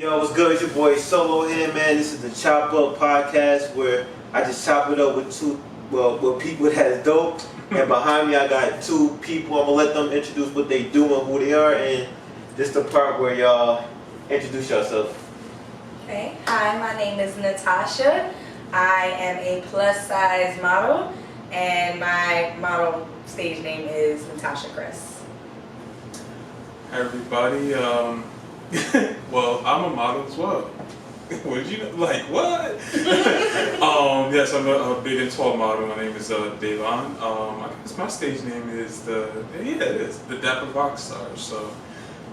Yo, what's good? It's your boy Solo here, man. This is the Chop Up Podcast where I just chop it up with with people that's dope. And behind me, I got two people. I'm gonna let them introduce what they do and who they are. And this the part where y'all introduce yourself. Okay. Hi, my name is Natasha. I am a plus size model, and my model stage name is Natasha Cress. Hi everybody. Well, I'm a model as well. What did you know? Like what? Yes, I'm a big and tall model. My name is Devon. I guess my stage name is the Dapper Rock Star. So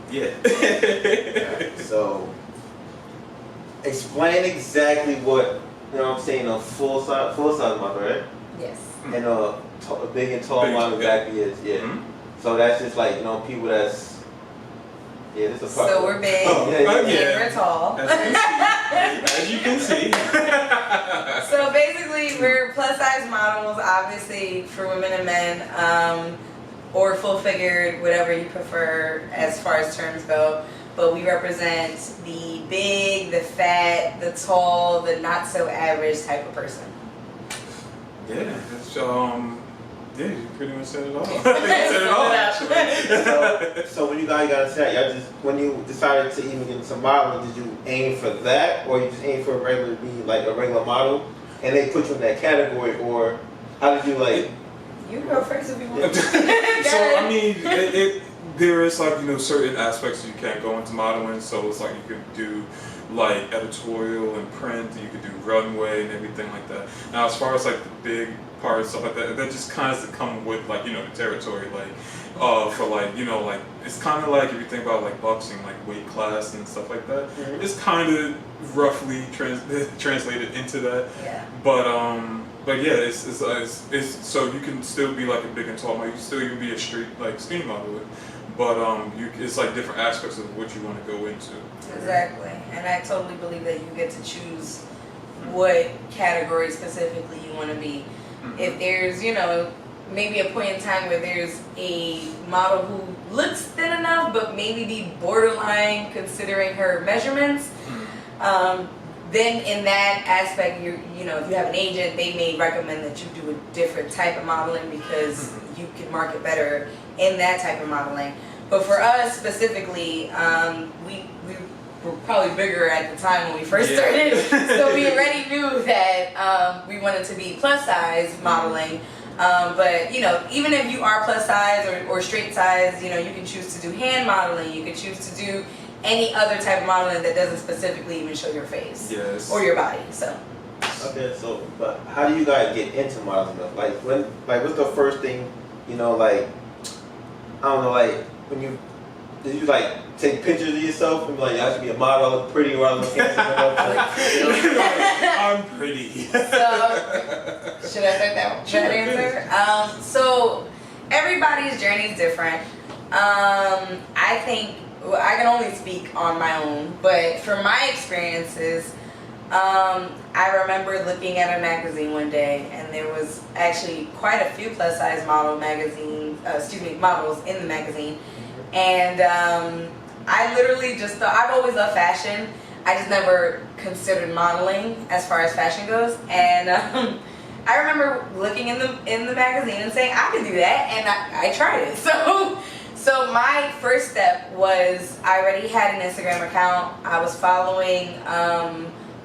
yeah. Right, so explain exactly what I'm saying. A full size model, right? Yes. And a big and tall model exactly is Mm-hmm. So that's just like people that's. Yeah, this is a part. So we're big, and we're tall. As you can see. So basically, we're plus size models, obviously for women and men, or full figured, whatever you prefer as far as terms go. But we represent the big, the fat, the tall, the not so average type of person. Yeah, it's, yeah, you pretty much said it all. You said it all, actually. So when you guys got into that, y'all just when you decided to even get into modeling, did you aim for that, or you just aim for a regular model, and they put you in that category, or how did you like? You go first if you want. So I mean, there is like certain aspects you can't go into modeling. So it's like you can do like editorial and print, and you can do runway and everything like that. Now as far as like the big parts, stuff like that just kind of come with like the territory, like for like like it's kind of like if you think about like boxing, like weight class and stuff like that. Mm-hmm. It's kind of roughly translated into that. Yeah. But yeah, it's so you can still be like a big and tall model. You can still even be a street like skinny model. But it's like different aspects of what you want to go into. Exactly, and I totally believe that you get to choose what category specifically you want to be. Mm-hmm. If there's, maybe a point in time where there's a model who looks thin enough, but maybe be borderline considering her measurements, then in that aspect, if you have an agent, they may recommend that you do a different type of modeling because you can market better in that type of modeling. But for us specifically, we were probably bigger at the time when we first started, so we already knew that we wanted to be plus size modeling. But even if you are plus size or straight size, you can choose to do hand modeling. You can choose to do any other type of modeling that doesn't specifically even show your face or your body. So. Okay, so but how do you guys get into modeling though? What's the first thing I don't know, when did you take pictures of yourself and be like, I should be a model, I look pretty, or I look handsome enough? I'm pretty. So, should I take that answer? So, everybody's journey is different. I think, I can only speak on my own, but from my experiences, I remember looking at a magazine one day, and there was actually quite a few plus size models in the magazine, and I literally just thought, I've always loved fashion. I just never considered modeling as far as fashion goes, and I remember looking in the magazine and saying I could do that, and I tried it. So my first step was I already had an Instagram account. I was following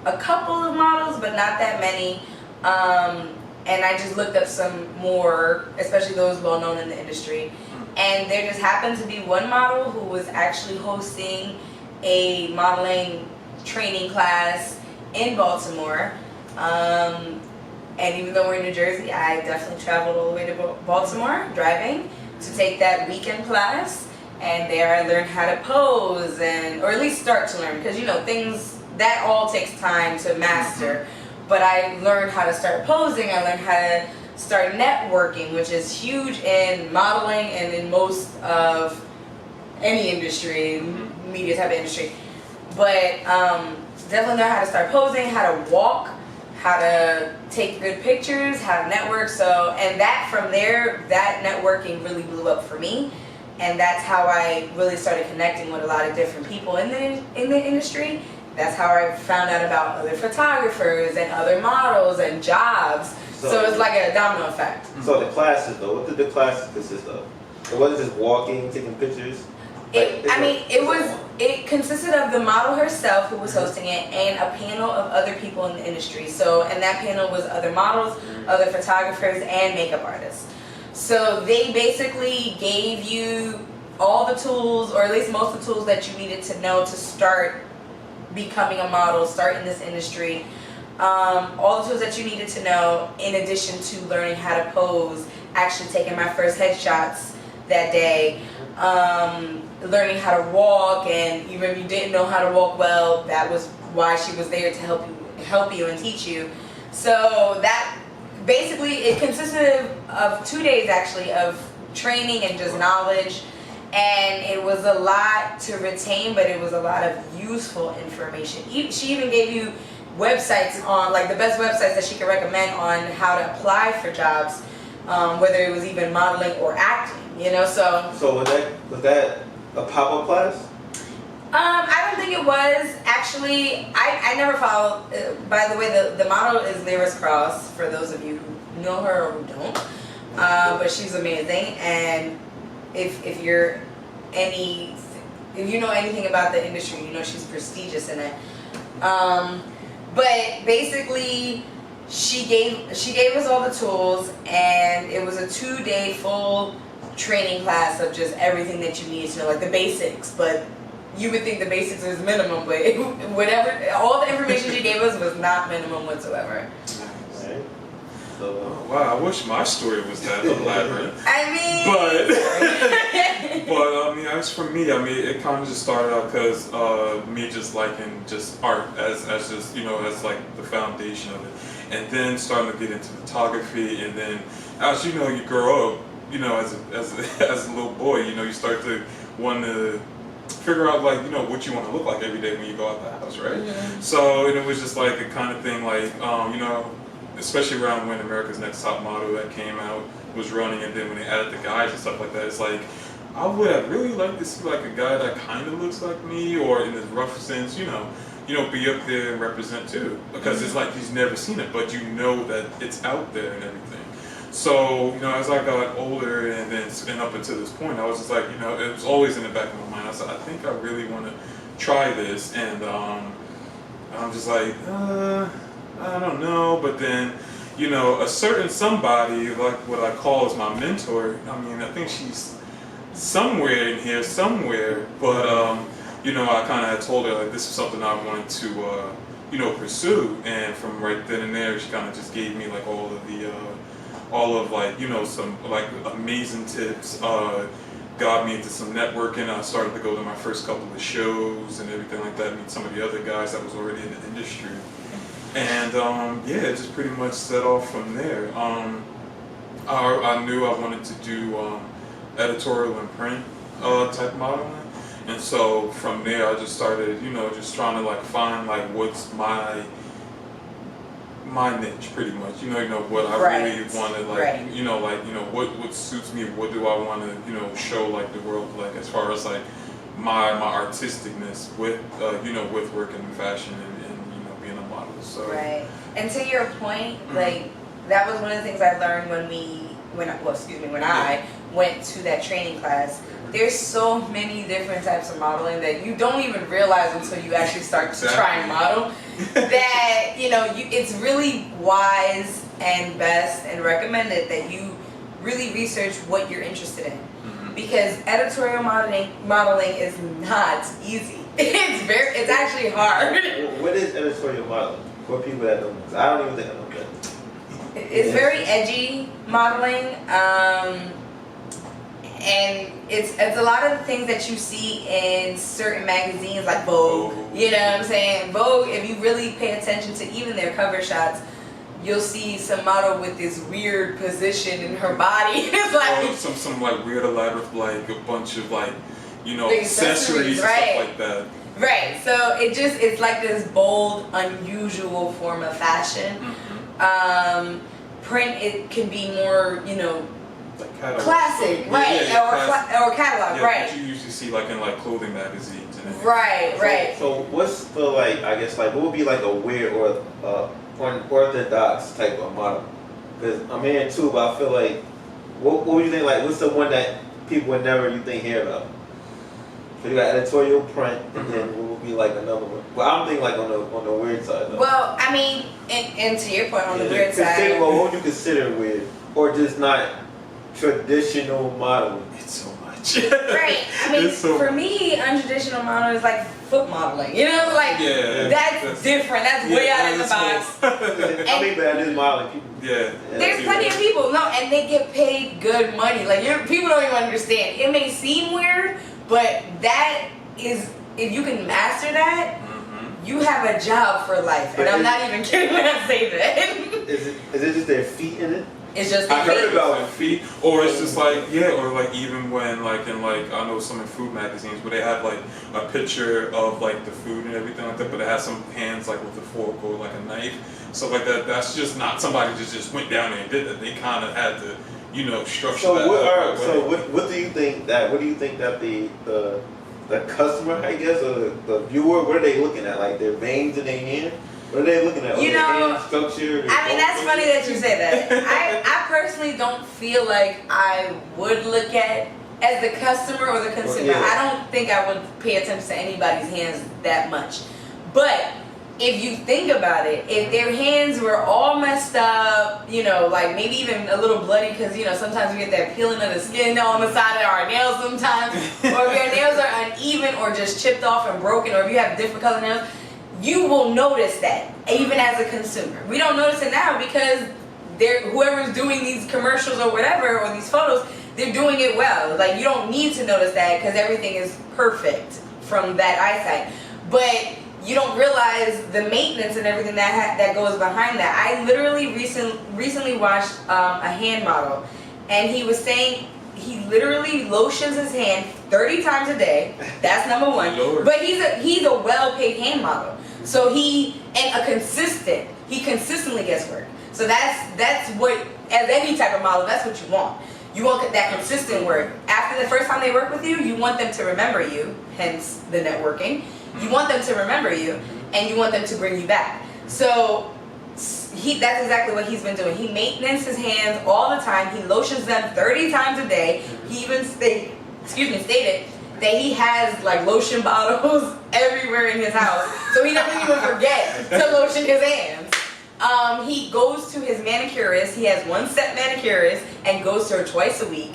a couple of models, but not that many. And I just looked up some more, especially those well known in the industry. And there just happened to be one model who was actually hosting a modeling training class in Baltimore. And even though we're in New Jersey, I definitely traveled all the way to Baltimore driving to take that weekend class. And there I learned how to pose, or at least start to learn, because things that all takes time to master. But I learned how to start posing. I learned how to start networking, which is huge in modeling and in most of any industry, media type of industry. But definitely know how to start posing, how to walk, how to take good pictures, how to network. So, and that from there, that networking really blew up for me. and that's how I really started connecting with a lot of different people in the industry. That's how I found out about other photographers and other models and jobs. So it's like a domino effect. So the classes though, what did the classes consist of? It wasn't just walking, taking pictures. It consisted of the model herself who was hosting it and a panel of other people in the industry. So, and that panel was other models, other photographers, and makeup artists. So they basically gave you all the tools, or at least most of the tools that you needed to know to start becoming a model, start in this industry. All the tools that you needed to know, in addition to learning how to pose, actually taking my first headshots that day, learning how to walk, and even if you didn't know how to walk well, that was why she was there to help you and teach you. So that basically it consisted of 2 days actually of training and just knowledge, and it was a lot to retain, but it was a lot of useful information. She even gave you websites on, like, the best websites that she could recommend on how to apply for jobs, whether it was even modeling or acting, you know. So was that a pop-up class? I don't think it was. Actually, I never followed. By the way, the model is Lyris Cross, for those of you who know her or who don't. But she's amazing, and if you know anything about the industry, you know she's prestigious in it. But basically, she gave us all the tools, and it was a 2-day full training class of just everything that you needed to know, like the basics. But you would think the basics is minimum, but all the information she gave us was not minimum whatsoever. Right. So, wow, I wish my story was that elaborate. I mean, but I mean, as for me, I mean, it kind of just started out because me just liking just art as just, you know, as like the foundation of it, and then starting to get into photography, and then as you know, you grow up, you know, as a little boy, you know, you start to want to figure out, like, you know, what you want to look like every day when you go out the house, right? Mm-hmm. So and it was just like a kind of thing, like, you know, especially around when America's Next Top Model that came out was running, and then when they added the guys and stuff like that, it's like, I would have really liked to see like a guy that kind of looks like me, or in this rough sense, you know, be up there and represent too, because it's like he's never seen it, but you know that it's out there and everything. So, you know, as I got older and up until this point, I was just like, you know, it was always in the back of my mind. I said, I think I really want to try this, and I'm just like, I don't know. But then, you know, a certain somebody, like what I call as my mentor, I mean, I think she's somewhere in here, somewhere, but you know, I kind of had told her like this is something I wanted to, you know, pursue, and from right then and there, she kind of just gave me like all of like, you know, some like amazing tips, got me into some networking. I started to go to my first couple of shows and everything like that, meet some of the other guys that was already in the industry, and yeah, it just pretty much set off from there. I knew I wanted to do editorial and print type modeling, and so from there I just started, you know, just trying to like find like what's my niche, pretty much, you know what I really wanted, like, you know, what suits me, what do I want to, you know, show like the world, like as far as like my artisticness with you know, with working in fashion and you know, being a model. So right. And to your point, like, that was one of the things I learned when I went to that training class. There's so many different types of modeling that you don't even realize until you actually start to try and model. That, you know, it's really wise and best and recommended that you really research what you're interested in, because editorial modeling is not easy. It's actually hard. What is editorial modeling for people that don't know? 'Cause I don't even think I know that. It's very edgy modeling. And it's a lot of the things that you see in certain magazines like Vogue, you know what I'm saying? Vogue, if you really pay attention to even their cover shots, you'll see some model with this weird position in her body. It's like some like weird elaborate, like a bunch of like, you know, accessories, and right, stuff like that. Right. So it's like this bold, unusual form of fashion. Print, it can be more, you know, like catalog. Classic, stuff. right? Classic. Or catalog, Yeah, right? That you usually see like in like clothing magazines and everything. Right. So what's the like? I guess like what would be like a weird or unorthodox type of model? Because I'm in too, but I feel like what would you think? Like what's the one that people would never you think hear about? So you got editorial print, and then what would be like another one? Well, I'm thinking like on the weird side. Though. Well, I mean, and to your point on the weird side. Well, what would you consider weird, or just not traditional modeling? It's so much. Right. I mean, It's so for me, untraditional model is like foot modeling. You know, like Yeah, that's different. That's way out of the box. I mean, but it is modeling. People, Yeah. There's plenty of people, no, and they get paid good money. Like people don't even understand. It may seem weird, but that is, if you can master that, you have a job for life. And I'm not even kidding when I say that. Is it just their feet in it? It's just I heard feet. about feet, or it's just like or like even when like in like I know some in food magazines where they have like a picture of like the food and everything like that, but it has some hands like with a fork or like a knife, stuff like that. That's just not somebody that just went down there and did that. They kind of had to structure So that. what do you think that the customer, I guess, or the viewer, what are they looking at? Like their veins in their hand? What are they looking at? You Their know, hand structure? I mean, that's funny that you say that. I personally don't feel like I would look at, as the customer or the consumer, Yeah. I don't think I would pay attention to anybody's hands that much. But if you think about it, if their hands were all messed up, like maybe even a little bloody, because sometimes we get that peeling of the skin on the side of our nails sometimes, or if your nails are uneven or just chipped off and broken, or if you have different color nails, you will notice that, even as a consumer. We don't notice it now because whoever's doing these commercials or whatever, or these photos, they're doing it well. Like, you don't need to notice that because everything is perfect from that eyesight. But you don't realize the maintenance and everything that goes behind that. I literally recently watched a hand model, and he was saying he literally lotions his hand 30 times a day. That's number one. Lord. But he's a well-paid hand model. So he consistently gets work. So that's what, as any type of model, that's what you want. You want that consistent work. After the first time they work with you, you want them to remember you, hence the networking. You want them to remember you, and you want them to bring you back. So that's exactly what he's been doing. He maintains his hands all the time. He lotions them 30 times a day. He even stated that he has like lotion bottles everywhere in his house, so he doesn't even forget to lotion his hands. He goes to his manicurist. He has one set manicurist and goes to her twice a week.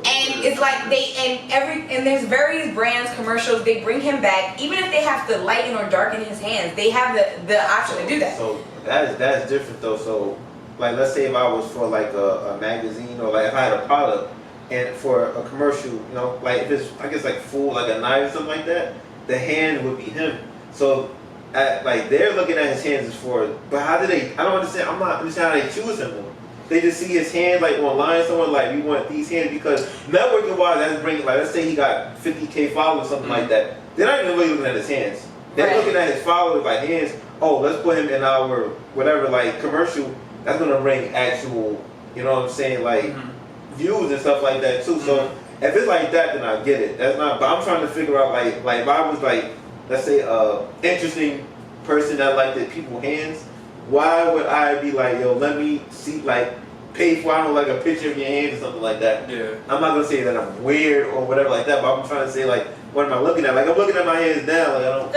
And it's like and there's various brands, commercials, they bring him back. Even if they have to lighten or darken his hands, they have the option to do that. So that's different though. So like let's say if I was for like a magazine, or like if I had a product and for a commercial, like if it's I guess like food, like a knife or something like that, the hand would be him. So like they're looking at his hands as for, but how do they? I don't understand. I'm not understanding how they choose him. They just see his hands like online somewhere, like we want these hands because networking wise, that's bringing, like let's say he got 50K followers, something like that. They're not even really looking at his hands. They're looking at his followers like hands. Oh, let's put him in our whatever like commercial. That's gonna bring actual, you know what I'm saying, like views and stuff like that too. So if it's like that, then I get it. That's not. But I'm trying to figure out like if I was like, let's say interesting person that liked the people's hands. Why would I be like, yo, let me see, like, pay for, I don't know, like a picture of your hand or something like that? Yeah. I'm not gonna say that I'm weird or whatever like that, but I'm trying to say like, what am I looking at? Like I'm looking at my hands now, like I don't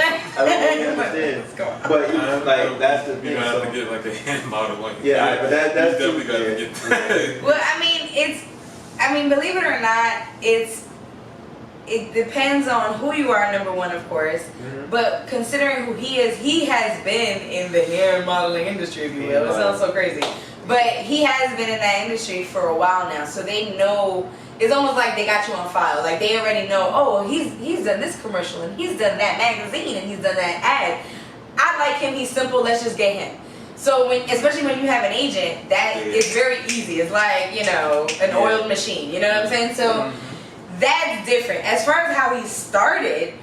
really understand. But like that's the thing. You have So, to get like a hand model, like yeah, but that's you definitely gotta get that. Well, I mean, believe it or not, it depends on who you are, number one, of course. But considering who he is, he has been in the hair modeling industry, if you will. It sounds so crazy. But he has been in that industry for a while now, so they know. It's almost like they got you on file. Like they already know, oh, he's done this commercial, and he's done that magazine, and he's done that ad. I like him, he's simple, let's just get him. So especially when you have an agent, that is very easy. It's like, an oiled machine, you know what I'm saying? So that's different. As far as how he started,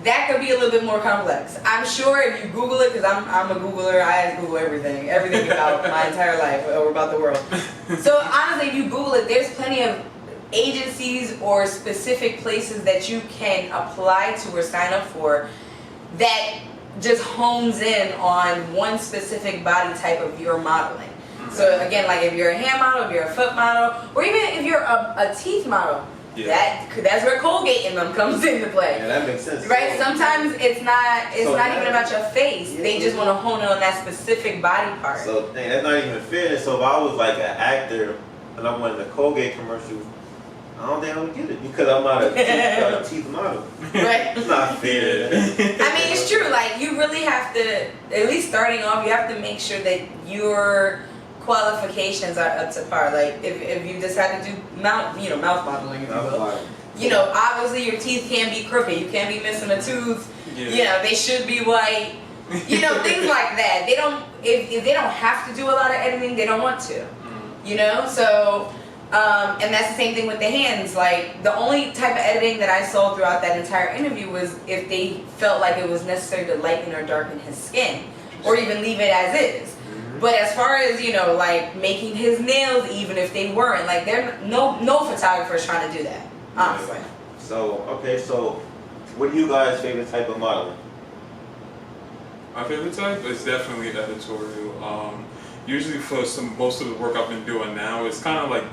that could be a little bit more complex. I'm sure if you Google it, because I'm a Googler, I Google everything about my entire life or about the world. So honestly, if you Google it, there's plenty of agencies or specific places that you can apply to or sign up for that just hones in on one specific body type of your modeling. So again, like if you're a hand model, if you're a foot model, or even if you're a teeth model, that's where Colgate and them comes into play. Yeah, that makes sense. Right? Sometimes it's not even about your face. Yeah. They just want to hone in on that specific body part. So dang, that's not even fair. So if I was like an actor and I wanted a Colgate commercial, I don't think I would get it because I'm not a teeth model. Right? It's not fair. I mean, it's true. Like, you really have to, at least starting off, you have to make sure that your qualifications are up to par. Like, if you decide to do mouth modeling, if you will, obviously your teeth can't be crooked. You can't be missing a tooth. Yeah. They should be white. Things like that. They don't, if they don't have to do a lot of editing, they don't want to. So, and that's the same thing with the hands. Like, the only type of editing that I saw throughout that entire interview was if they felt like it was necessary to lighten or darken his skin, or even leave it as is. But as far as, like making his nails, even if they weren't, like, no photographer's trying to do that, honestly. So what are you guys' favorite type of modeling? My favorite type is definitely editorial. Usually for most of the work I've been doing now, it's kind of like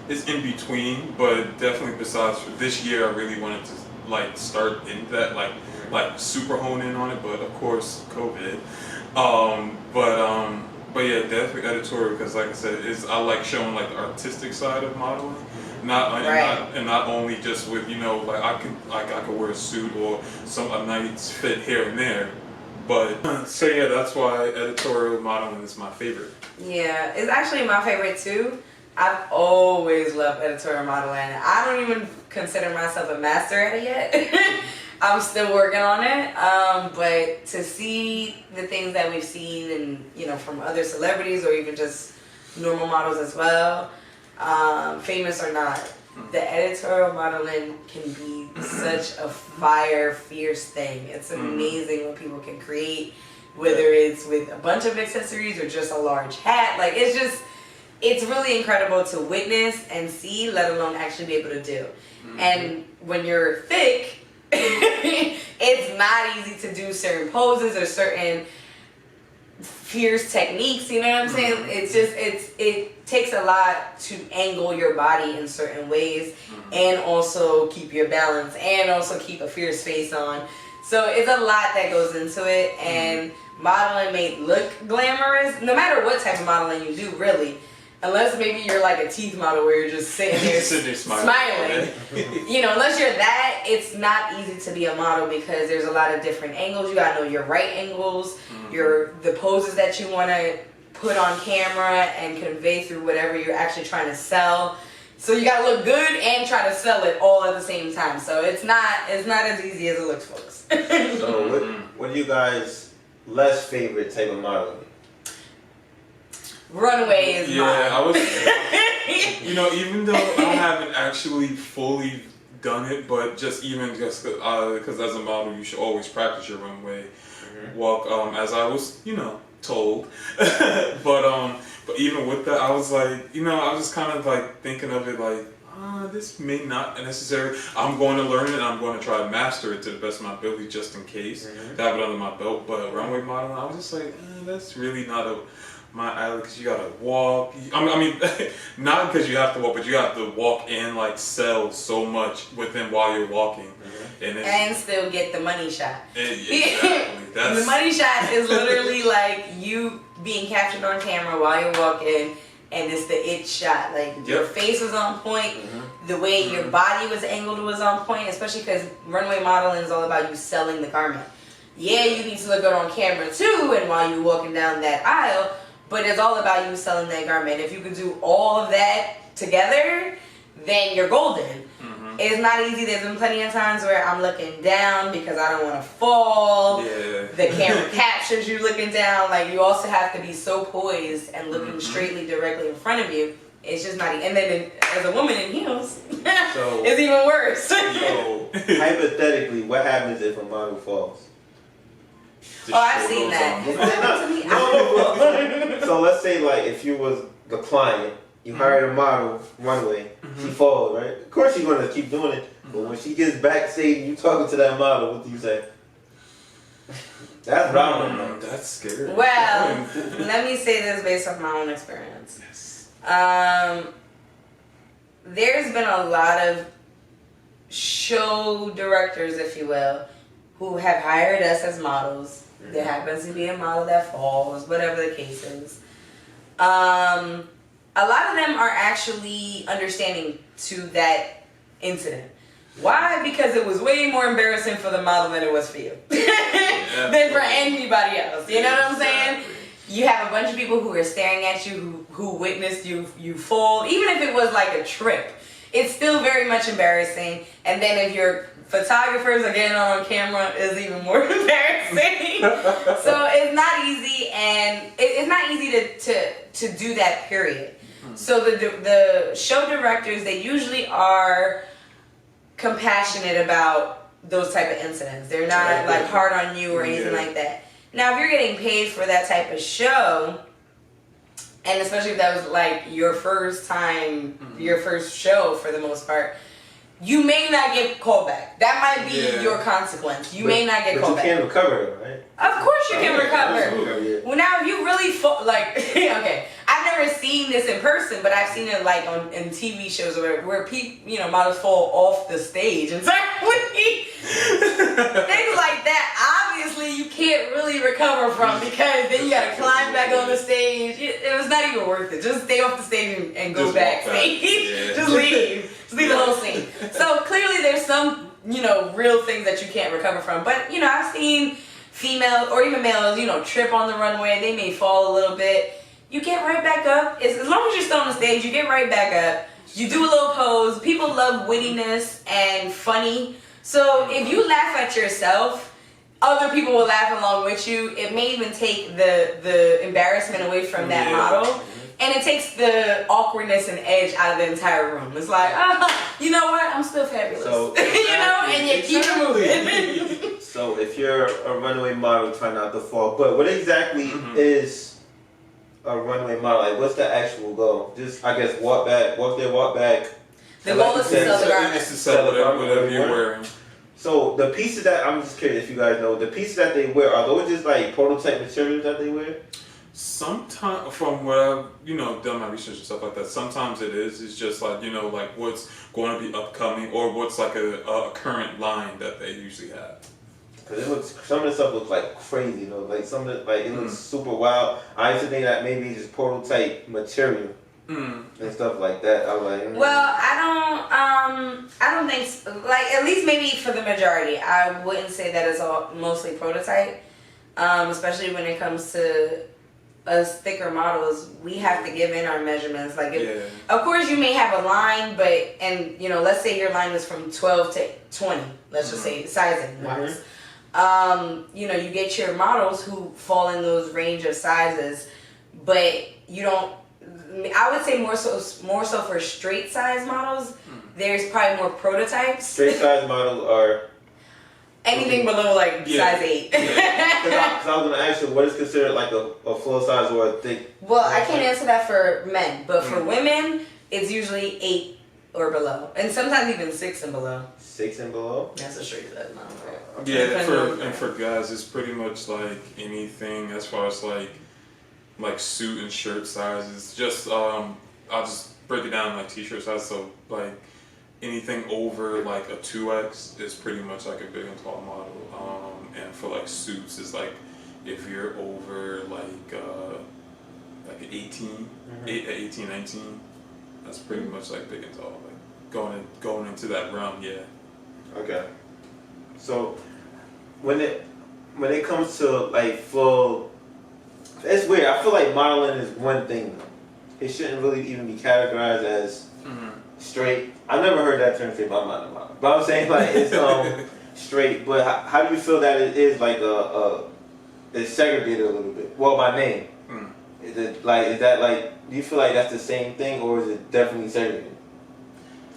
it's in between, but definitely besides for this year, I really wanted to like start in that, like super hone in on it. But of course, COVID. But yeah, definitely editorial because, like I said, I like showing like the artistic side of modeling, not only just with like I could wear a suit or a nice fit here and there. But so yeah, that's why editorial modeling is my favorite. Yeah, it's actually my favorite too. I've always loved editorial modeling. I don't even consider myself a master at it yet. I'm still working on it. But to see the things that we've seen and from other celebrities or even just normal models as well, famous or not, the editorial modeling can be such a fierce thing. It's amazing what people can create, whether it's with a bunch of accessories or just a large hat. Like, it's really incredible to witness and see, let alone actually be able to do. And when you're thick, it's not easy to do certain poses or certain fierce techniques, you know what I'm saying? It takes a lot to angle your body in certain ways and also keep your balance and also keep a fierce face on. So it's a lot that goes into it, and modeling may look glamorous, no matter what type of modeling you do, really. Unless maybe you're like a teeth model where you're just sitting there smiling. Unless you're that, it's not easy to be a model because there's a lot of different angles. You gotta know your right angles, the poses that you want to put on camera and convey through whatever you're actually trying to sell. So you gotta look good and try to sell it all at the same time. So it's not as easy as it looks, folks. So what are you guys' less favorite type of modeling? Runway is mine. I was, even though I haven't actually fully done it, but just because as a model, you should always practice your runway walk, as I was, told. But even with that, I was like, I was just kind of like thinking of it like, this may not necessarily. I'm going to learn it. And I'm going to try to master it to the best of my ability, just in case to have it under my belt. But runway modeling, I was just like, that's really not my alley, because you gotta walk. I mean, not because you have to walk, but you have to walk and like sell so much within while you're walking, and still get the money shot. Exactly. The money shot is literally like you being captured on camera while you're walking, and it's the it shot. Like your face was on point, the way your body was angled was on point, especially because runway modeling is all about you selling the garment. Yeah, you need to look good on camera too, and while you're walking down that aisle. But it's all about you selling that garment. If you can do all of that together, then you're golden. It's not easy. There's been plenty of times where I'm looking down because I don't want to fall. Yeah. The camera captures you looking down. Like, you also have to be so poised and looking straightly directly in front of you. It's just not easy. And then as a woman in heels, it's even worse. So hypothetically, what happens if a model falls? Just Oh, I've show seen those that. arms. So let's say like if you was the client, you hired a model runway, she falls, right? Of course you're gonna keep doing it. But when she gets backstage and you talking to that model, what do you say? That's what I want to know. That's scary. Well, let me say this based off my own experience. Yes. There's been a lot of show directors, if you will, who have hired us as models. There happens to be a model that falls, whatever the case is. A lot of them are actually understanding to that incident. Why? Because it was way more embarrassing for the model than it was for you. Than for anybody else. You know what I'm saying? You have a bunch of people who are staring at you, who witnessed you fall. Even if it was like a trip, it's still very much embarrassing. And then if your photographers are getting on camera, it's even more embarrassing. So it's not easy, and it's not easy to do that, period. So the show directors, they usually are compassionate about those type of incidents. They're not like hard on you or anything like that. Now, if you're getting paid for that type of show, and especially if that was like your first time, your first show for the most part, you may not get called back. That might be your consequence. You may not get called back. But you can recover it, right? Of course you can recover. Absolutely. Well, now if you really okay, I've never seen this in person, but I've seen it like in TV shows where people, models fall off the stage and start things like that. Obviously, you can't really recover from, because then you gotta climb back on the stage. It was not even worth it. Just stay off the stage and go backstage. Just leave. Just leave the whole scene. So clearly, there's some real things that you can't recover from. But I've seen female or even males, trip on the runway. They may fall a little bit. You get right back up. As long as you're still on the stage, you get right back up. You do a little pose. People love wittiness and funny. So if you laugh at yourself, other people will laugh along with you. It may even take the embarrassment away from that model. And it takes the awkwardness and edge out of the entire room. It's like, you know what? I'm still fabulous. So, and you keep it moving. So if you're a runway model, try not to fall. But what exactly is a runway model? Like, what's the actual goal? Just, I guess, walk there, walk back. The goal is to sell the garment. It's to sell whatever you're wearing. So the pieces that, I'm just curious if you guys know, the pieces that they wear, are those just like prototype materials that they wear? Sometimes, from what I've done my research and stuff like that, sometimes it is. It's just like like what's going to be upcoming, or what's like a current line that they usually have. Because some of the stuff looks like crazy, like some of it looks super wild. I used to think that maybe it's just prototype material and stuff like that. I was like, Well, I don't think like, at least maybe for the majority, I wouldn't say that it's all mostly prototype. Especially when it comes to us thicker models, we have to give in our measurements. Like, of course, you may have a line, but let's say your line is from 12 to 20. Let's just say sizing wise. You get your models who fall in those range of sizes, but you don't. I would say more so for straight size models. There's probably more prototypes. Straight size models are anything below like size 8. Because I was going to ask you, what is considered like a full size or a thick? Well, I can't answer that for men, but for women, it's usually 8 or below, and sometimes even 6 and below. 6 and below? That's a straight size model. Yeah, for guys, it's pretty much like anything as far as like suit and shirt sizes. Just I'll just break it down like t-shirt size. So like anything over like a 2X is pretty much like a big and tall model. And for like suits is like if you're over like an 18, 18, 19, that's pretty much like big and tall. Like going into that realm, yeah. Okay. So when it comes to like full, it's weird. I feel like modeling is one thing though. It shouldn't really even be categorized as straight. I've never heard that term said by model. But I'm saying like it's straight. But how do you feel that it is like it's segregated a little bit? Well, by name. Is that like? Do you feel like that's the same thing, or is it definitely segregated?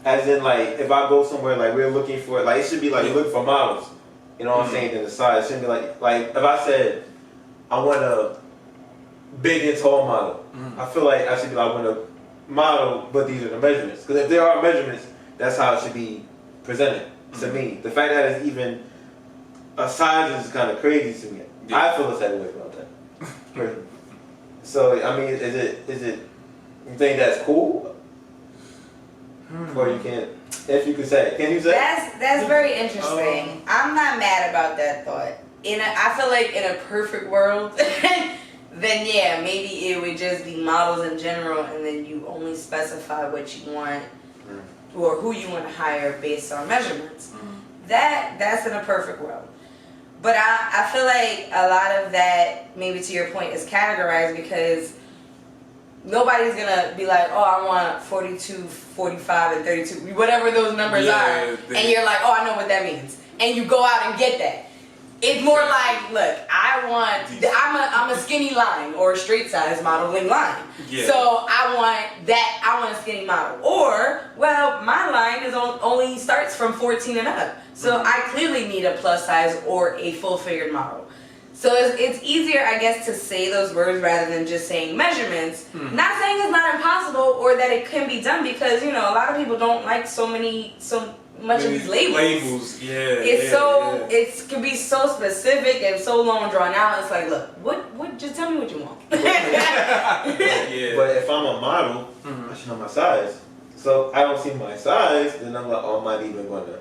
As in, like, if I go somewhere, like, we're looking for, like, it should be, like, look for models. You know what I'm saying? Then the size. It shouldn't be, like, if I said, I want a big and tall model, I feel like I should be, like, I want a model, but these are the measurements. Because if there are measurements, that's how it should be presented to me. The fact that it's even a size is kind of crazy to me. I feel a type of way about that. So, I mean, is it, you think that's cool? Or you can't, if you could say, can you say? That's very interesting. I'm not mad about that thought. I feel like in a perfect world, then yeah, maybe it would just be models in general, and then you only specify what you want or who you want to hire based on measurements. That's in a perfect world. But I feel like a lot of that, maybe to your point, is categorized because nobody's gonna be like, oh, I want 42, 45, and 32, whatever those numbers are, and you're like, oh, I know what that means, and you go out and get that. It's more like, look, I'm a skinny line or a straight size modeling line. Yeah. So I want a skinny model. Or, well, my line is only starts from 14 and up. So I clearly need a plus size or a full figured model. So it's easier, I guess, to say those words rather than just saying measurements. Not saying it's not impossible or that it can be done because, a lot of people don't like so much of these labels. It can be so specific and so long drawn out. It's like, look, what? Just tell me what you want. But if I'm a model, I should know my size. So I don't see my size, then I'm like, oh, I'm not even gonna.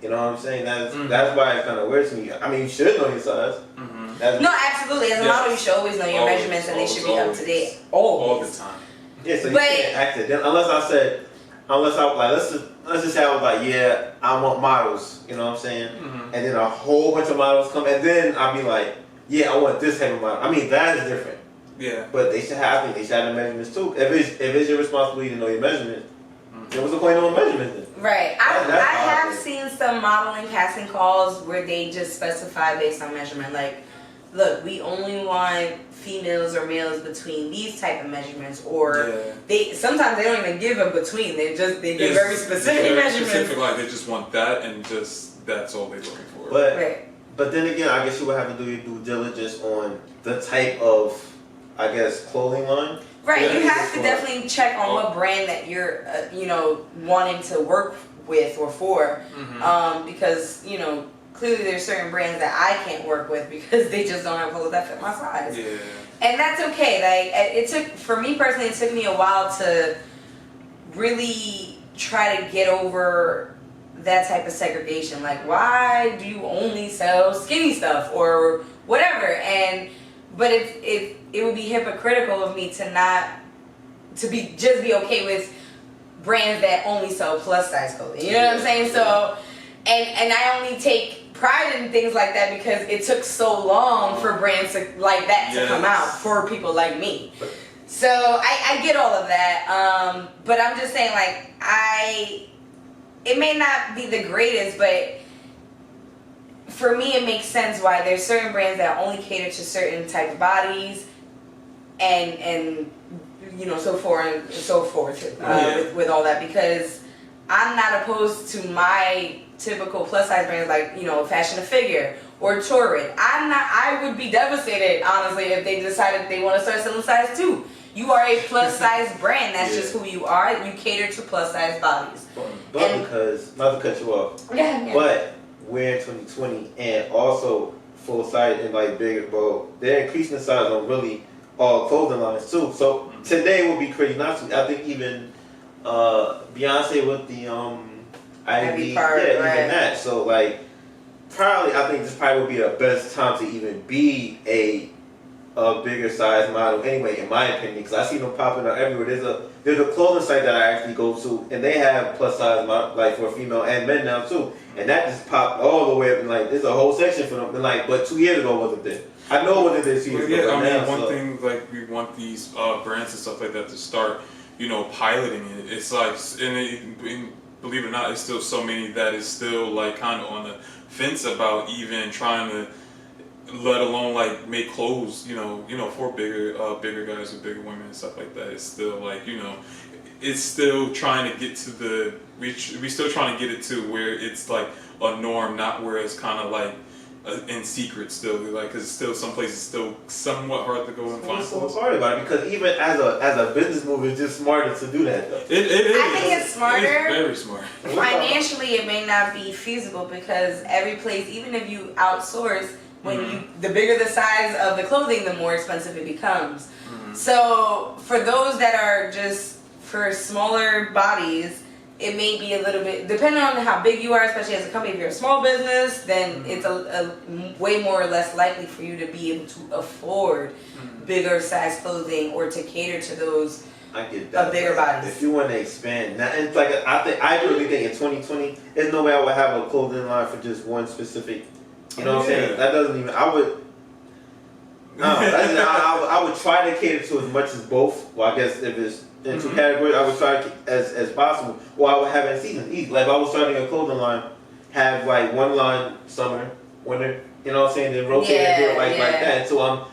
You know what I'm saying? That's why it's kind of weird to me. I mean, you should know your size. No, absolutely. As a model, you should always know your measurements, and they should be up to date all the time. Yeah, so you can't act it. Unless let's just say I was like, yeah, I want models, you know what I'm saying? And then a whole bunch of models come, and then I'll be like, yeah, I want this type of model. I mean, that is different. Yeah. But I think they should have the measurements too. If it's your responsibility to know your measurements, then what's the point of knowing measurements then? Right. I have seen some modeling casting calls where they just specify based on measurement. Like, look, we only want females or males between these type of measurements, or sometimes they don't even give a between. They give very specific measurements. Specific, like they just want that, and just that's all they're looking for. But then again, I guess you would have to do your due diligence on the type of, I guess, clothing line. Right, you have to definitely check on what brand that you're, wanting to work with or for, because clearly there's certain brands that I can't work with because they just don't have clothes that fit my size. Yeah. And that's okay. For me personally, it took me a while to really try to get over that type of segregation. Like, why do you only sell skinny stuff or whatever? But it would be hypocritical of me to be okay with brands that only sell plus size clothing. You know what I'm saying? So, and I only take pride in things like that because it took so long for brands like that to come out for people like me. So I get all of that, but I'm just saying, like, it may not be the greatest, but for me it makes sense why there's certain brands that only cater to certain type of bodies, and so forth with all that, because I'm not opposed to my typical plus size brands like Fashion to Figure or Torrid. I would be devastated, honestly, if they decided they want to start selling size 2. You are a plus size brand. That's just who you are. You cater to plus size bodies. But because, not to cut you off, but we're in 2020 and also full size and like bigger, they're increasing the size on really all clothing lines too. So today would be crazy not to. I think even Beyonce with the Ivy part, even that. So like, probably I think this probably would be the best time to even be a bigger size model anyway, in my opinion, because I see them popping up everywhere. There's a clothing site that I actually go to, and they have plus size model, like for female and men now too, and that just popped all the way up, and like there's a whole section for them. And like, but 2 years ago wasn't there. I know what it is 2 years ago. One thing, like, we want these brands and stuff like that to start, piloting it. It's like, and believe it or not, there's still so many that is still like kind of on the fence about even trying to, let alone like make clothes, for bigger guys or bigger women and stuff like that. It's still like, it's still trying to get to we still trying to get it to where it's like a norm, not where it's kind of like in secret still, like, because still some places still somewhat hard to go and find. What's so hard about it? Because even as a business move, it's just smarter to do that though. It is. I think it's smarter. It's very smart. Financially, it may not be feasible because every place, even if you outsource, the bigger the size of the clothing, the more expensive it becomes. So for those that are just for smaller bodies, it may be a little bit, depending on how big you are, especially as a company. If you're a small business, then it's a way more or less likely for you to be able to afford bigger size clothing or to cater to those I get that. bigger bodies. If you want to expand, now, and it's like I really think in 2020, there's no way I would have a clothing line for just one specific. You know what I'm saying? That doesn't even. I would. No, I would try to cater to as much as both. Well, I guess if it's in two categories, I would try to, as possible. Or I would have it in season easy. Like if I was starting a clothing line, have like one line summer, winter. You know what I'm saying? Then rotate and do it like that. So I'm, you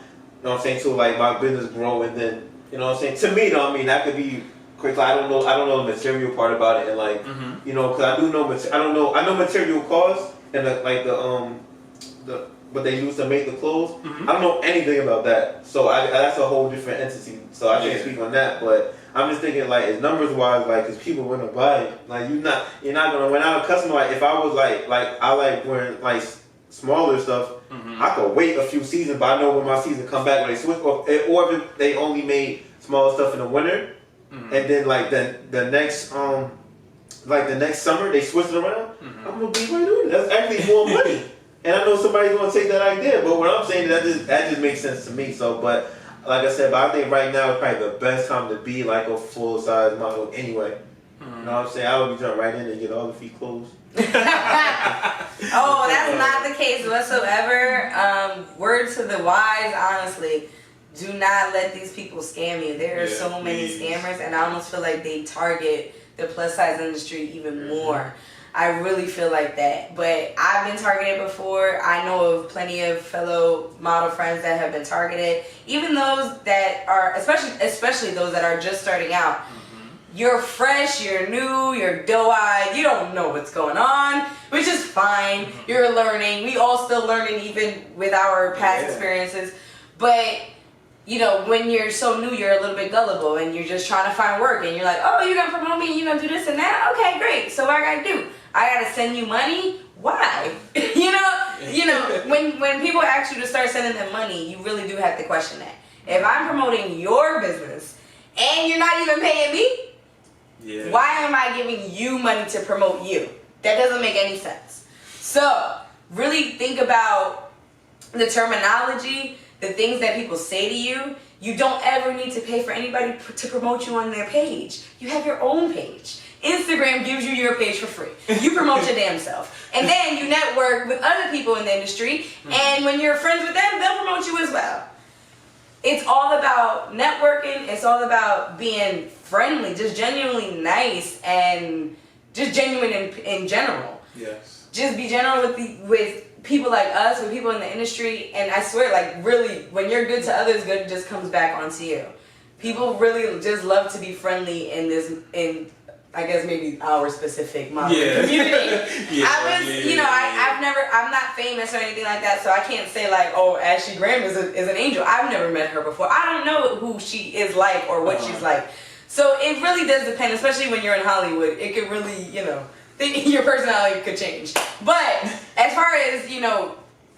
know what I'm saying? So like my business grow and then, you know what I'm saying? To me though, I mean that could be quick. I don't know the material part about it and like, you know, because I do know I know material costs and the what they use to make the clothes. I don't know anything about that, so that's a whole different entity. So I can't speak on that. But I'm just thinking like, as numbers wise, like, because people want to buy it. Like you're not gonna. When I'm a customer, like if I was like I like wearing like smaller stuff, I could wait a few seasons, but I know when my season come back when they switch, or if they only made smaller stuff in the winter, and then like the next summer they switch it around. I'm gonna be like, dude, that's actually more money. And I know somebody's gonna take that idea, but what I'm saying that just makes sense to me. So, but like I said, I think right now is probably the best time to be like a full size model anyway. You know what I'm saying? I would be jumping right in and get all the feet closed. Oh, that's not the case whatsoever. Word to the wise, honestly, do not let these people scam you. There are so many scammers, and I almost feel like they target the plus size industry even more. I really feel like that. But I've been targeted before. I know of plenty of fellow model friends that have been targeted. Even those that are, especially those that are just starting out. You're fresh, you're new, you're doe-eyed, you don't know what's going on, which is fine. You're learning. We all still learning even with our past experiences. But, you know, when you're so new, you're a little bit gullible and you're just trying to find work and you're like, oh, you're going to promote me, you're going to do this and that? Okay, great. So what I got to do? I got to send you money? Why? you know, when people ask you to start sending them money, you really do have to question that. If I'm promoting your business and you're not even paying me, why am I giving you money to promote you? That doesn't make any sense. So, really think about the terminology, the things that people say to you. You don't ever need to pay for anybody to promote you on their page. You have your own page. Instagram gives you your page for free. You promote your damn self. And then you network with other people in the industry, and when you're friends with them, they'll promote you as well. It's all about networking. It's all about being friendly, just genuinely nice, and just genuine in general. Yes. Just be general with people like us, with people in the industry, and I swear, like, really, when you're good to others, good just comes back onto you. People really just love to be friendly in I guess maybe our specific modeling community. I'm not famous or anything like that, so I can't say like, oh, Ashley Graham is an angel. I've never met her before. I don't know who she is like or what she's like. So it really does depend, especially when you're in Hollywood. It could really, your personality could change. But as far as,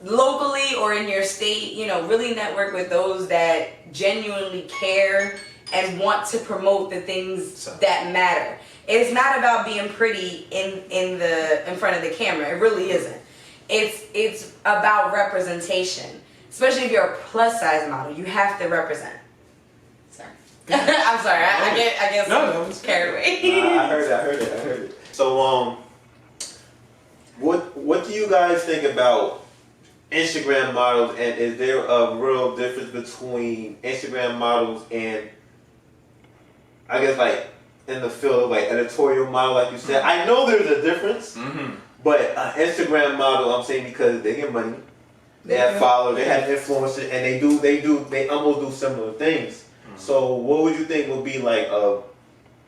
locally or in your state, really network with those that genuinely care and want to promote the things that matter. It's not about being pretty in front of the camera. It really isn't. It's about representation. Especially if you're a plus size model, you have to represent. Sorry. I'm sorry. I guess carried away. I heard it. So what do you guys think about Instagram models, and is there a real difference between Instagram models and, I guess, like, in the field of like editorial model, like you said? I know there's a difference, but Instagram model, I'm saying because they get money, they have followers, they have influencers, and they almost do similar things. So what would you think would be like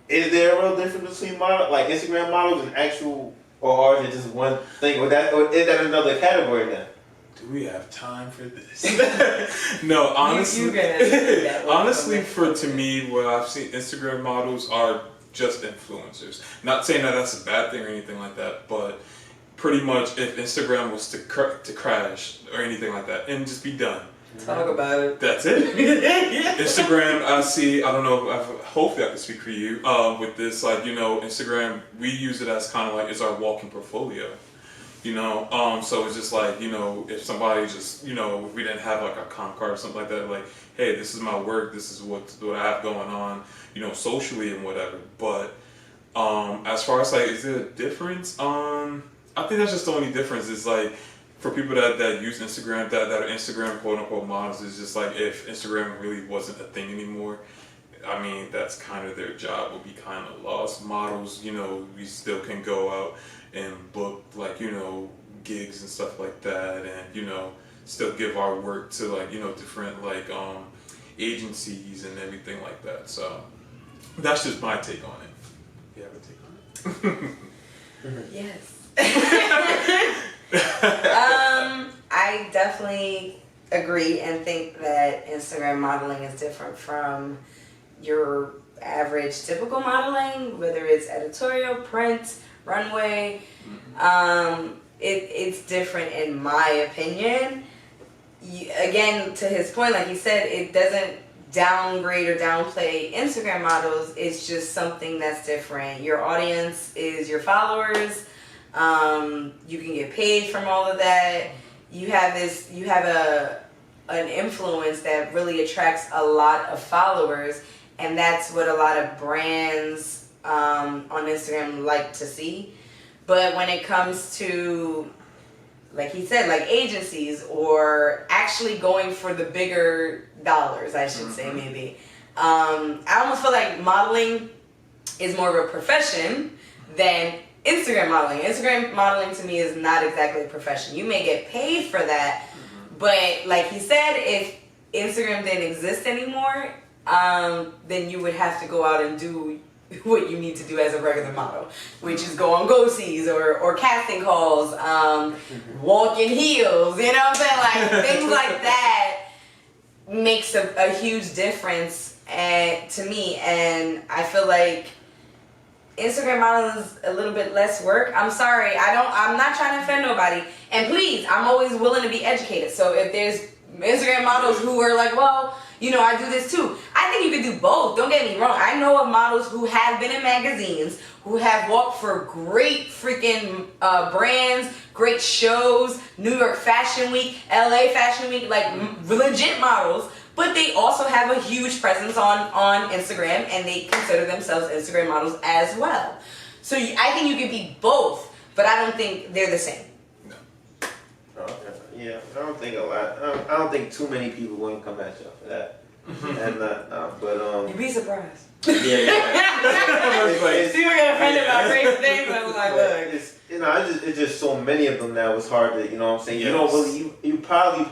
is there a real difference between like Instagram models and actual, or is it just one thing? Or is that another category now? Do we have time for this? No, honestly, You gonna do that one honestly, for to me, what I've seen, Instagram models are just influencers. Not saying that that's a bad thing or anything like that, but pretty much if Instagram was to crash or anything like that and just be done. Talk about it. That's it. Instagram, I don't know, hopefully I can speak for you with this, like, you know, Instagram, we use it as kind of like, it's our walking portfolio, you know, so it's just like, you know, if somebody just, you know, if we didn't have like a comp card or something like that, like, hey, this is my work, this is what I have going on, you know, socially and whatever, but as far as like, is there a difference? I think that's just the only difference is like, for people that use Instagram, that are Instagram quote unquote models, is just like if Instagram really wasn't a thing anymore, I mean, that's kind of their job would be kind of lost. Models, you know, we still can go out and book like, you know, gigs and stuff like that, and, you know, still give our work to like, you know, different like agencies and everything like that. So that's just my take on it. You have a take on it? Yes. I definitely agree and think that Instagram modeling is different from your average typical modeling, whether it's editorial, print, runway. It's different in my opinion. Again, to his point, like he said, it doesn't downgrade or downplay Instagram models. It's just something that's different. Your audience is your followers. You can get paid from all of that. You have an influence that really attracts a lot of followers, and that's what a lot of brands on Instagram like to see. But when it comes to, like he said, like agencies or actually going for the bigger dollars, I should say maybe, I almost feel like modeling is more of a profession than Instagram modeling. Instagram modeling to me is not exactly a profession. You may get paid for that, but like he said, if Instagram didn't exist anymore, then you would have to go out and do what you need to do as a regular model, which is go on go-sees or casting calls, walk in heels, you know what I'm saying? Like things like that makes a huge difference to me, and I feel like Instagram modeling is a little bit less work. I'm sorry, I'm not trying to offend nobody. And please, I'm always willing to be educated. So if there's Instagram models who are like, well, you know, I do this too. I think you can do both. Don't get me wrong. I know of models who have been in magazines, who have walked for great freaking brands, great shows, New York Fashion Week, LA Fashion Week, like legit models. But they also have a huge presence on Instagram, and they consider themselves Instagram models as well. So I think you can be both, but I don't think they're the same. No. Yeah, I don't think a lot. I don't think too many people wouldn't come at you for that. And but You'd be surprised. yeah. See, we're getting offended about crazy things. I was like, look. It's just so many of them now. It's hard to, you know what I'm saying. Yes. You don't really, you probably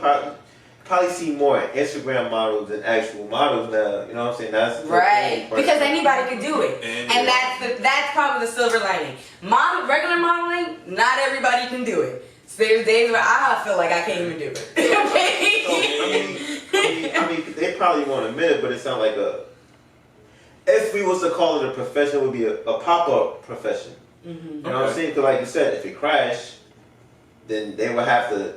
see more Instagram models than actual models now. You know what I'm saying? That's right, because anybody can do it, and that's probably the silver lining. Regular modeling, not everybody can do it. So there's days where I feel like I can't even do it. I mean, they probably won't admit it, but it sounds like if we was to call it a profession, it would be a pop-up profession. Mm-hmm. You know what I'm saying? Because like you said, if it crashed, then they would have to.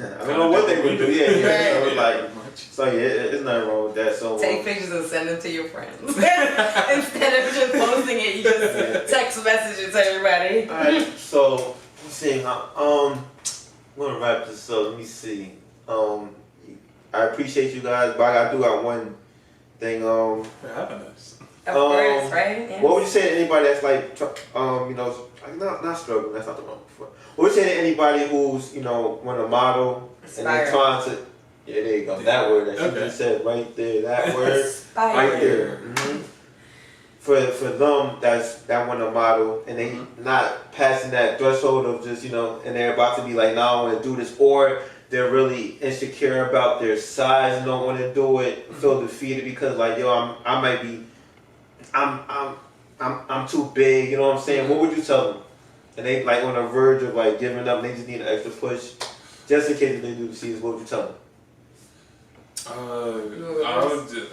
I don't know what they would do. Yeah. So it's nothing wrong with that. So take pictures and send them to your friends instead of just posting it. You just text message it to everybody. All right. So let's see. I'm gonna wrap this up. Let me see. I appreciate you guys, but I got one thing. For having us. Of course, right? Yes. What would you say to anybody that's like, you know, not struggling? That's not the wrong word. What would you say to anybody who's, you know, want to model and they're trying to? Yeah, there you go. That word that you just said right there. That word right there. Mm-hmm. For them that want to model and they not passing that threshold of just, you know, and they're about to be like, no, I want to do this, or they're really insecure about their size and don't want to do it, feel defeated because like, yo, I'm too big, you know what I'm saying? What would you tell them? And they like on the verge of like giving up, and they just need an extra push. Just in case they do the season, what would you tell them? Honestly,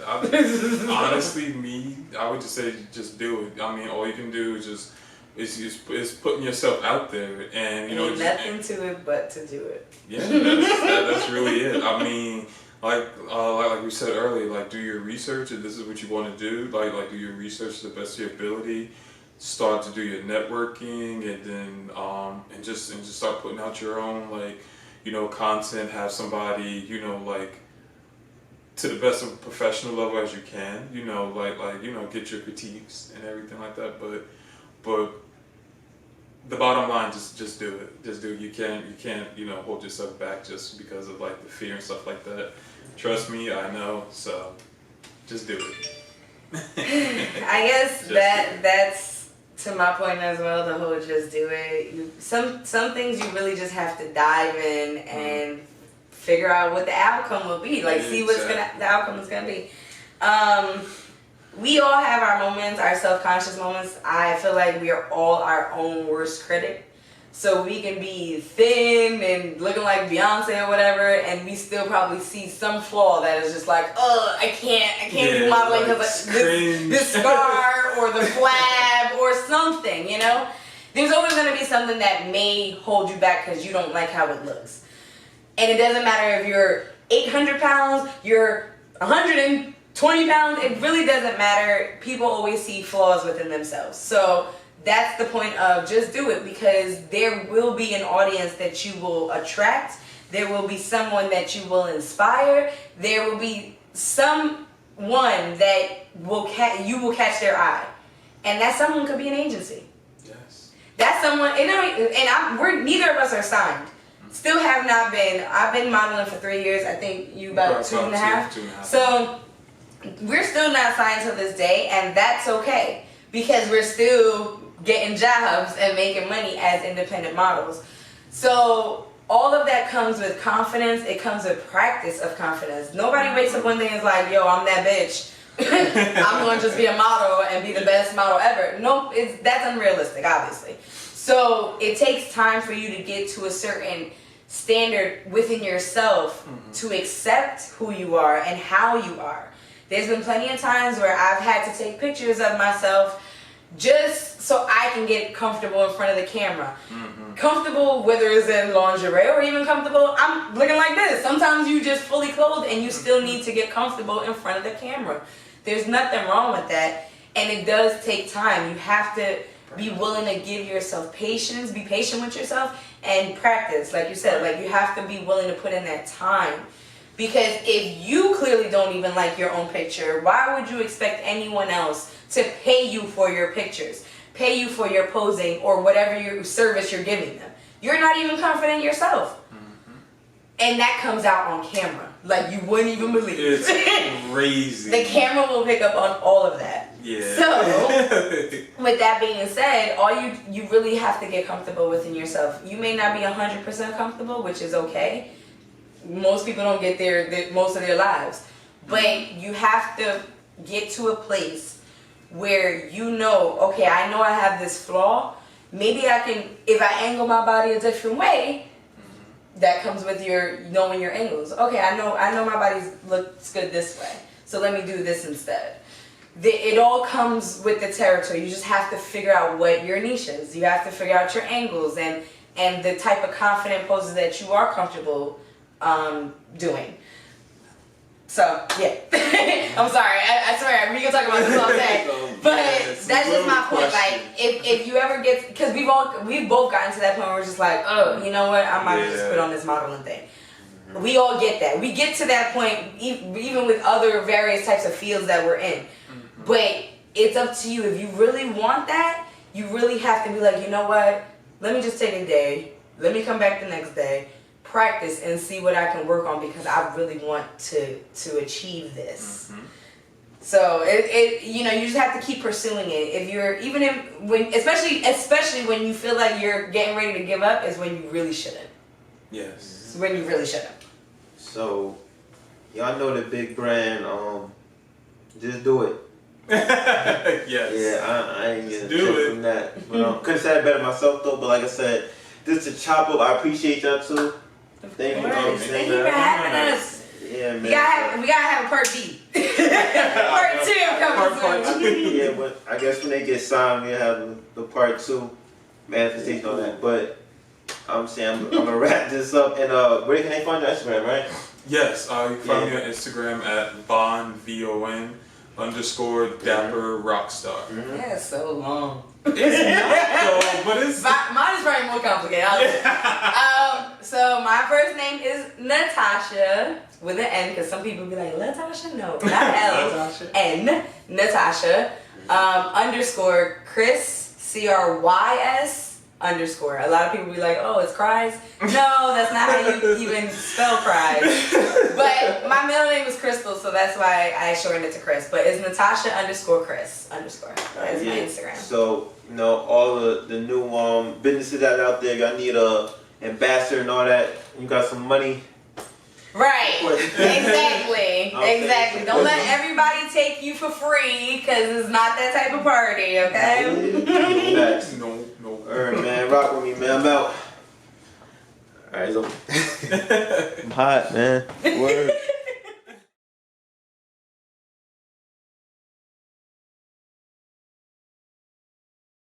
I would just say just do it. I mean, all you can do is is putting yourself out there, and you know, ain't nothing to it but to do it. Yeah, that's really it. I mean, like we said earlier, like do your research, if this is what you want to do. Like do your research to the best of your ability. Start to do your networking, and then and just start putting out your own content. Have somebody to the best of a professional level as you can. Get your critiques and everything like that. But the bottom line, just do it. Just do it. You can't hold yourself back just because of the fear and stuff like that. Trust me, I know. So just do it. I guess that's to my point as well. The whole just do it. Some things you really just have to dive in and figure out what the outcome will be. See what the outcome is gonna be. We all have our moments, our self-conscious moments. I feel like we are all our own worst critic. So we can be thin and looking like Beyonce or whatever, and we still probably see some flaw that is just I can't do modeling because this scar or the flab or something, There's always going to be something that may hold you back because you don't like how it looks. And it doesn't matter if you're 800 pounds, you're 120 pounds, it really doesn't matter. People always see flaws within themselves. So that's the point of just do it, because there will be an audience that you will attract. There will be someone that you will inspire. There will be someone that you will catch their eye. And that someone could be an agency. Yes. That's someone, neither of us are signed. Still have not been. I've been modeling for 3 years. I think you about 2.5. 2.5. So we're still not signed to this day, and that's okay, because we're still getting jobs and making money as independent models. So all of that comes with confidence. It comes with practice of confidence. Nobody wakes up one day and is like, yo, I'm that bitch. I'm going to just be a model and be the best model ever. No, that's unrealistic, obviously. So it takes time for you to get to a certain standard within yourself to accept who you are and how you are. There's been plenty of times where I've had to take pictures of myself just so I can get comfortable in front of the camera. Comfortable, whether it's in lingerie or even comfortable, I'm looking like this. Sometimes you just fully clothed and you still need to get comfortable in front of the camera. There's nothing wrong with that. And it does take time. You have to be willing to give yourself patience, be patient with yourself, and practice. Like you said, you have to be willing to put in that time. Because if you clearly don't even like your own picture, why would you expect anyone else to pay you for your pictures, pay you for your posing, or whatever your service you're giving them? You're not even confident yourself. And that comes out on camera. You wouldn't even believe. It's crazy. The camera will pick up on all of that. Yeah. So, with that being said, you really have to get comfortable within yourself. You may not be 100% comfortable, which is okay. Most people don't get there most of their lives. But you have to get to a place where okay, I know I have this flaw. Maybe I can, if I angle my body a different way, that comes with your knowing your angles. Okay, I know my body looks good this way, so let me do this instead. It all comes with the territory. You just have to figure out what your niche is. You have to figure out your angles and the type of confident poses that you are comfortable doing. So yeah, I'm sorry. I swear we can talk about this all day, but that's just my point. If you ever get, because we've both gotten to that point where we're just like, oh, you know what, I might just put on this modeling thing. We all get that. We get to that point even with other various types of fields that we're in. But it's up to you. If you really want that, you really have to be like, you know what, let me just take a day. Let me come back the next day, practice, and see what I can work on, because I really want to achieve this. So you just have to keep pursuing it. If you're especially when you feel like you're getting ready to give up, is when you really shouldn't. Yes. It's when you really shouldn't. So y'all know the big brand, just do it. Yes. Yeah, I ain't getting Do a it. from that. But couldn't say it better myself though. But like I said, this is Chop Up. I appreciate y'all too. Thank you. Thank you for having us. Yeah, man. We gotta have a part B. Part 2 coming soon. Yeah, but I guess when they get signed, we'll have the part 2 manifestation on that. But I'm saying I'm gonna wrap this up. And where can they find your Instagram, right? Yes, you can find me on Instagram at _Dapper Rockstar. Mm-hmm. Yeah, it's so long. It's not though, but it's. Mine is probably more complicated. So my first name is Natasha with an N, because some people be like, Latasha? No, not L. Natasha. N. Natasha. Underscore Chris, CRYS. Underscore. A lot of people be like, oh, it's Cries. No, that's not how you even spell Cries. But my middle name is Crystal, so that's why I shortened it to Chris. But it's Natasha _ Chris _ That's my Instagram. So all the new businesses that out there, y'all need a ambassador and all that. You got some money. Right. Exactly. Okay. Exactly. Don't let everybody take you for free, because it's not that type of party, okay? Facts. No. Alright, man, rock with me, man. I'm out. Alright, so I'm hot, man. Word.